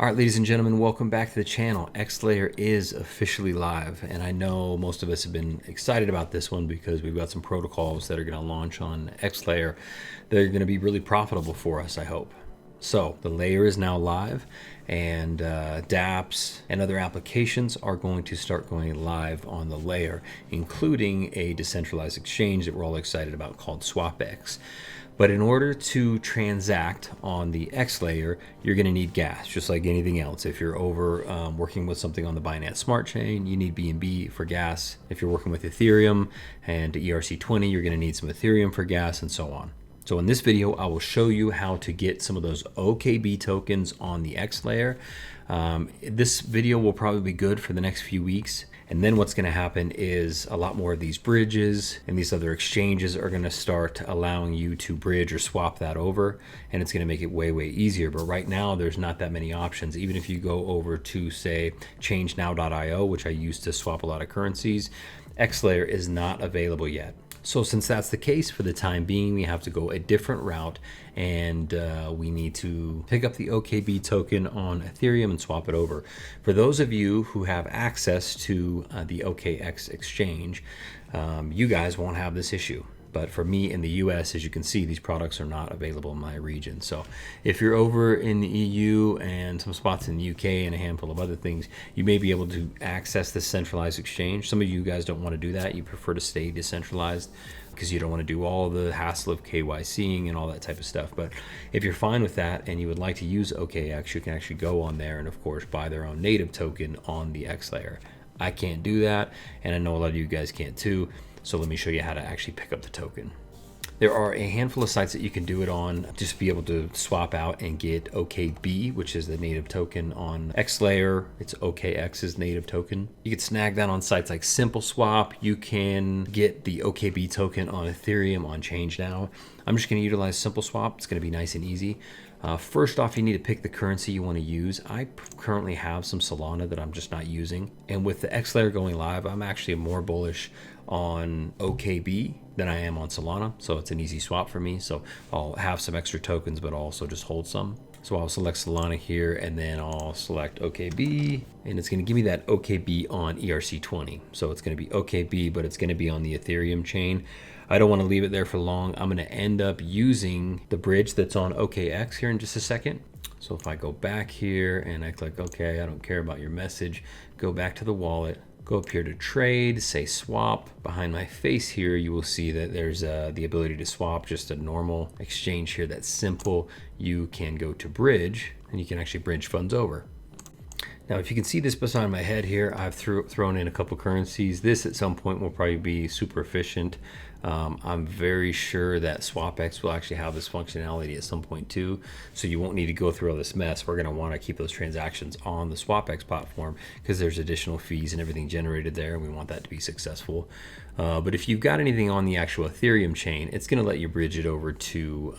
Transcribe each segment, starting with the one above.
All right, ladies and gentlemen, welcome back to the channel. XLayer is officially live, and I know most of us have been excited about this one because we've got some protocols that are going to launch on XLayer that are going to be really profitable for us, I hope. So the layer is now live, and dApps and other applications are going to start going live on the layer, including a decentralized exchange that we're all excited about called SwapX. But in order to transact on the X layer, you're going to need gas, just like anything else. If you're over working with something on the Binance Smart Chain, you need BNB for gas. If you're working with Ethereum and ERC20, you're going to need some Ethereum for gas, and so on. So in this video, I will show you how to get some of those OKB tokens on the X layer. This video will probably be good for the next few weeks. And then what's going to happen is a lot more of these bridges and these other exchanges are going to start allowing you to bridge or swap that over. And it's going to make it way, way easier. But right now, there's not that many options. Even if you go over to, say, changenow.io, which I use to swap a lot of currencies, XLayer is not available yet. So since that's the case, for the time being, we have to go a different route, and we need to pick up the OKB token on Ethereum and swap it over. For those of you who have access to the OKX exchange, you guys won't have this issue. But for me in the US, as you can see, these products are not available in my region. So if you're over in the EU and some spots in the UK and a handful of other things, you may be able to access this centralized exchange. Some of you guys don't want to do that. You prefer to stay decentralized because you don't want to do all the hassle of KYCing and all that type of stuff. But if you're fine with that and you would like to use OKX, you can actually go on there and, of course, buy their own native token on the X layer. I can't do that, and I know a lot of you guys can't too. So let me show you how to actually pick up the token. There are a handful of sites that you can do it on, just be able to swap out and get OKB, which is the native token on XLayer. It's OKX's native token. You can snag that on sites like SimpleSwap. You can get the OKB token on Ethereum on ChangeNow. I'm just going to utilize SimpleSwap. It's going to be nice and easy. First off, you need to pick the currency you want to use. I currently have some Solana that I'm just not using. And with the X layer going live, I'm actually more bullish on OKB than I am on Solana. So it's an easy swap for me. So I'll have some extra tokens, but I'll also just hold some. So I'll select Solana here, and then I'll select OKB, and it's going to give me that OKB on ERC20. So it's going to be OKB, but it's going to be on the Ethereum chain. I don't want to leave it there for long. I'm going to end up using the bridge that's on OKX here in just a second. So if I go back here and I click OK, I don't care about your message, go back to the wallet, go up here to trade, say swap. Behind my face here, you will see that there's the ability to swap, just a normal exchange here that's simple. You can go to bridge, and you can actually bridge funds over. Now, if you can see this beside my head here, I've thrown in a couple currencies. This at some point will probably be super efficient. I'm very sure that SwapX will actually have this functionality at some point too, so you won't need to go through all this mess. We're going to want to keep those transactions on the SwapX platform because there's additional fees and everything generated there, and we want that to be successful. But if you've got anything on the actual Ethereum chain, it's going to let you bridge it over to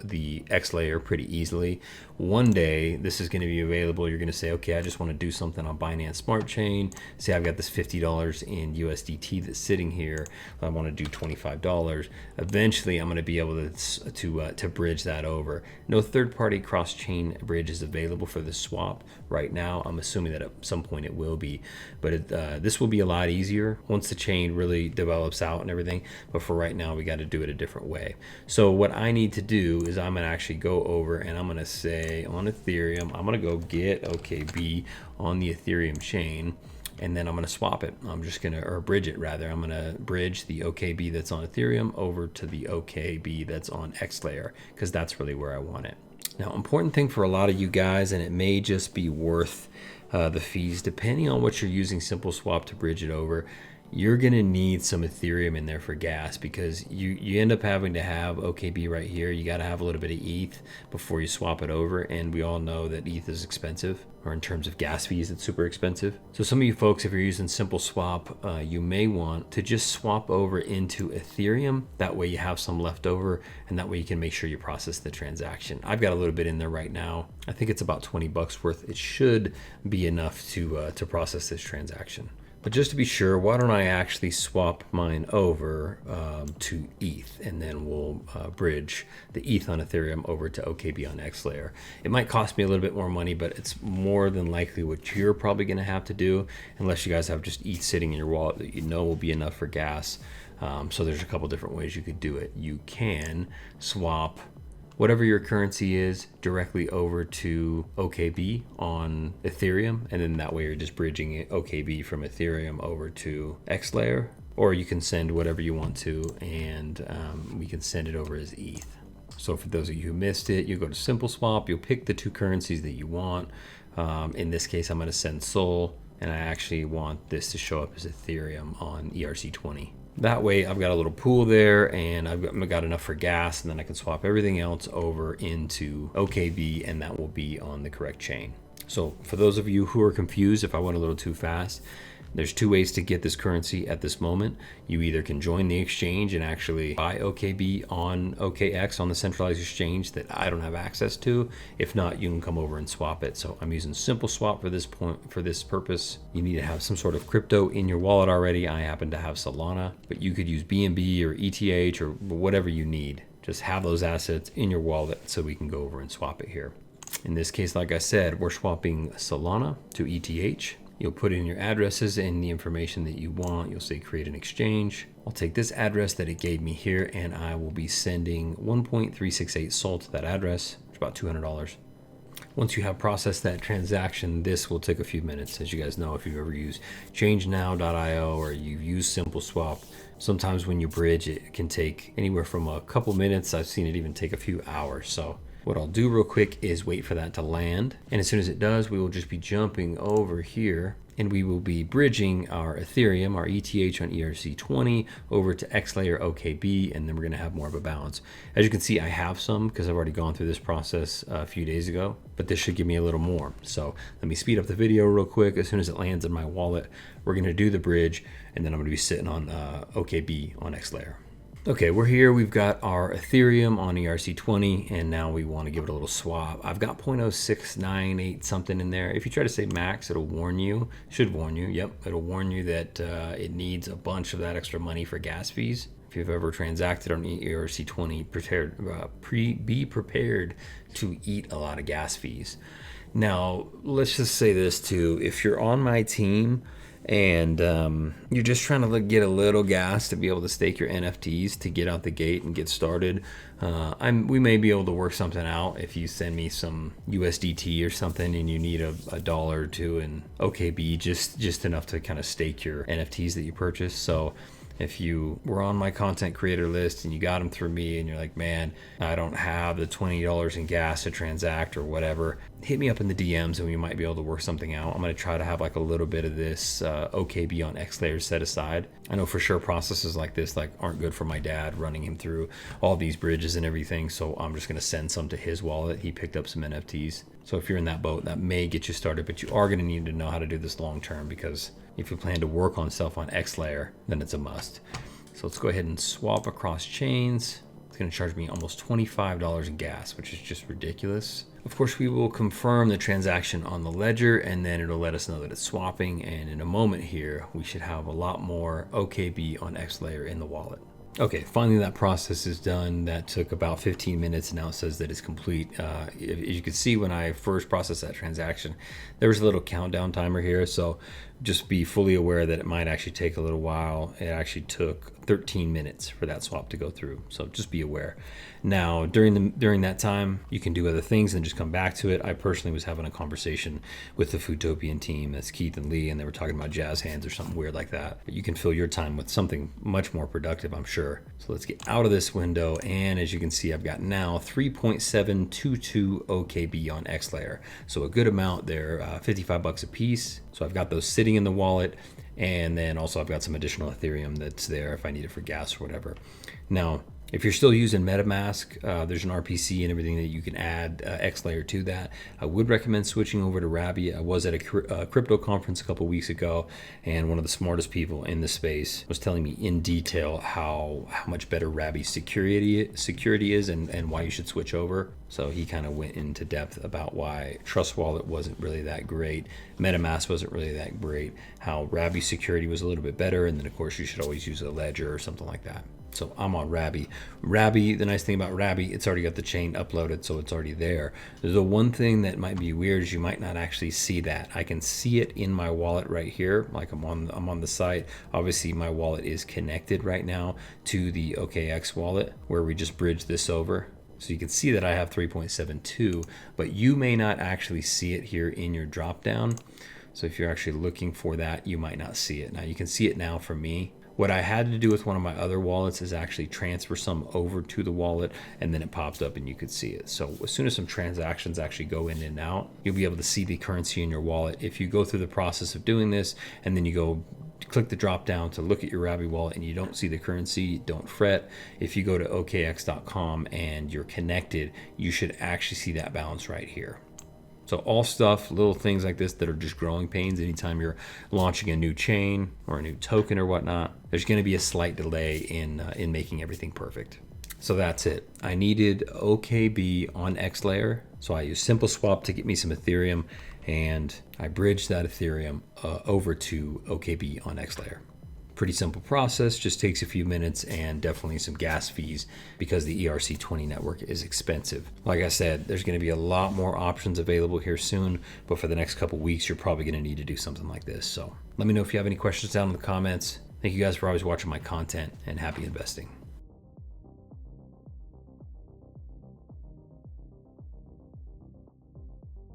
the X layer pretty easily. One day this is going to be available. You're going to say, okay, I just want to do something on Binance Smart Chain. Say I've got this $50 in USDT that's sitting here. I want to do $25. Eventually I'm going to be able to bridge that over. No third-party cross-chain bridge is available for this swap right now. I'm assuming that at some point it will be, but this will be a lot easier once the chain really develops out and everything. But for right now, we got to do it a different way. So what I need to do is I'm going to actually go over and I'm going to say on Ethereum, I'm going to go get OKB on the Ethereum chain, and then I'm going to swap it. I'm just going to, or bridge it rather. I'm going to bridge the OKB that's on Ethereum over to the OKB that's on X layer, because that's really where I want it. Now, important thing for a lot of you guys, and it may just be worth the fees, depending on what you're using SimpleSwap to bridge it over, you're going to need some Ethereum in there for gas, because you end up having to have OKB right here. You got to have a little bit of ETH before you swap it over. And we all know that ETH is expensive, or in terms of gas fees, it's super expensive. So some of you folks, if you're using SimpleSwap, you may want to just swap over into Ethereum. That way you have some left over, and that way you can make sure you process the transaction. I've got a little bit in there right now. I think it's about 20 bucks worth. It should be enough to process this transaction. But just to be sure, why don't I actually swap mine over to ETH, and then we'll bridge the ETH on Ethereum over to OKB on XLayer. It might cost me a little bit more money, but it's more than likely what you're probably going to have to do, unless you guys have just ETH sitting in your wallet that you know will be enough for gas. So there's a couple different ways you could do it. You can swap whatever your currency is directly over to OKB on Ethereum, and then that way you're just bridging OKB from Ethereum over to XLayer, or you can send whatever you want to, and we can send it over as ETH. So for those of you who missed it, you go to Simple Swap, you'll pick the two currencies that you want. In this case, I'm going to send Sol, and I actually want this to show up as Ethereum on ERC20. That way I've got a little pool there, and I've got enough for gas, and then I can swap everything else over into OKB, and that will be on the correct chain. So for those of you who are confused, if I went a little too fast, there's two ways to get this currency at this moment. You either can join the exchange and actually buy OKB on OKX on the centralized exchange that I don't have access to. If not, you can come over and swap it. So I'm using Simple Swap for this point, for this purpose. You need to have some sort of crypto in your wallet already. I happen to have Solana, but you could use BNB or ETH or whatever you need. Just have those assets in your wallet so we can go over and swap it here. In this case, like I said, we're swapping Solana to ETH. You'll put in your addresses and the information that you want. You'll say create an exchange. I'll take this address that it gave me here, and I will be sending 1.368 SOL to that address. It's about $200. Once you have processed that transaction, this will take a few minutes. As you guys know, if you've ever used changenow.io or you've used Simple Swap, sometimes when you bridge, it can take anywhere from a couple minutes. I've seen it even take a few hours. So what I'll do real quick is wait for that to land. And as soon as it does, we will just be jumping over here, and we will be bridging our Ethereum, our ETH on ERC20 over to XLayer OKB, and then we're gonna have more of a balance. As you can see, I have some because I've already gone through this process a few days ago, but this should give me a little more. So let me speed up the video real quick. As soon as it lands in my wallet, we're gonna do the bridge, and then I'm gonna be sitting on OKB on XLayer. Okay, we're here. We've got our Ethereum on ERC20, and now we want to give it a little swap. I've got 0.0698 something in there. If you try to say max, it'll warn you. Should warn you. Yep, it'll warn you that it needs a bunch of that extra money for gas fees. If you've ever transacted on ERC20, be prepared to eat a lot of gas fees. Now, let's just say this too. If you're on my team, and you're just trying to get a little gas to be able to stake your NFTs to get out the gate and get started, we may be able to work something out. If you send me some USDT or something and you need a dollar or two in OKB, just enough to kind of stake your NFTs that you purchase. So if you were on my content creator list and you got them through me and you're like, man, I don't have the $20 in gas to transact or whatever, hit me up in the DMs and we might be able to work something out. I'm going to try to have like a little bit of this OKB on XLayer set aside. I know for sure processes like this aren't good for my dad, running him through all these bridges and everything. So I'm just going to send some to his wallet. He picked up some NFTs. So if you're in that boat, that may get you started, but you are going to need to know how to do this long term, because if you plan to work on stuff on XLayer, then it's a must. So let's go ahead and swap across chains. It's going to charge me almost $25 in gas, which is just ridiculous. Of course, we will confirm the transaction on the ledger, and then it'll let us know that it's swapping. And in a moment here, we should have a lot more OKB on XLayer in the wallet. Okay, finally that process is done. That took about 15 minutes. Now it says that it's complete. As you can see, when I first processed that transaction, there was a little countdown timer here. So just be fully aware that it might actually take a little while. It actually took 13 minutes for that swap to go through. So just be aware. Now, during that time, you can do other things and just come back to it. I personally was having a conversation with the Foodtopian team. That's Keith and Lee, and they were talking about jazz hands or something weird like that. But you can fill your time with something much more productive, I'm sure. So let's get out of this window. And as you can see, I've got now 3.722 OKB on XLayer. So a good amount there, 55 bucks a piece. So I've got those sitting in the wallet. And then also I've got some additional Ethereum that's there if I need it for gas or whatever. Now, If you're still using MetaMask, there's an RPC and everything that you can add XLayer to that. I would recommend switching over to Rabby. I was at a crypto conference a couple weeks ago, and one of the smartest people in the space was telling me in detail how much better Rabby's security is and why you should switch over. So he kind of went into depth about why Trust Wallet wasn't really that great, MetaMask wasn't really that great, how Rabby's security was a little bit better, and then of course you should always use a ledger or something like that. So I'm on Rabby. Rabby, the nice thing about Rabby, it's already got the chain uploaded, so it's already there. The one thing that might be weird is you might not actually see that. I can see it in my wallet right here, like I'm on the site. Obviously my wallet is connected right now to the OKX wallet where we just bridged this over. So you can see that I have 3.72, but you may not actually see it here in your drop down. So if you're actually looking for that, you might not see it. Now you can see it now for me. What I had to do with one of my other wallets is actually transfer some over to the wallet, and then it pops up and you could see it. So as soon as some transactions actually go in and out, you'll be able to see the currency in your wallet. If you go through the process of doing this and then you go click the drop down to look at your Rabby wallet and you don't see the currency, don't fret. If you go to OKX.com and you're connected, you should actually see that balance right here. So all stuff, little things like this that are just growing pains anytime you're launching a new chain or a new token or whatnot, there's going to be a slight delay in making everything perfect. So that's it. I needed OKB on XLayer, so I used Simple Swap to get me some Ethereum, and I bridged that Ethereum over to OKB on XLayer. Pretty simple process, just takes a few minutes and definitely some gas fees because the ERC20 network is expensive. Like I said, there's going to be a lot more options available here soon, but for the next couple weeks, you're probably going to need to do something like this. So let me know if you have any questions down in the comments. Thank you guys for always watching my content, and happy investing.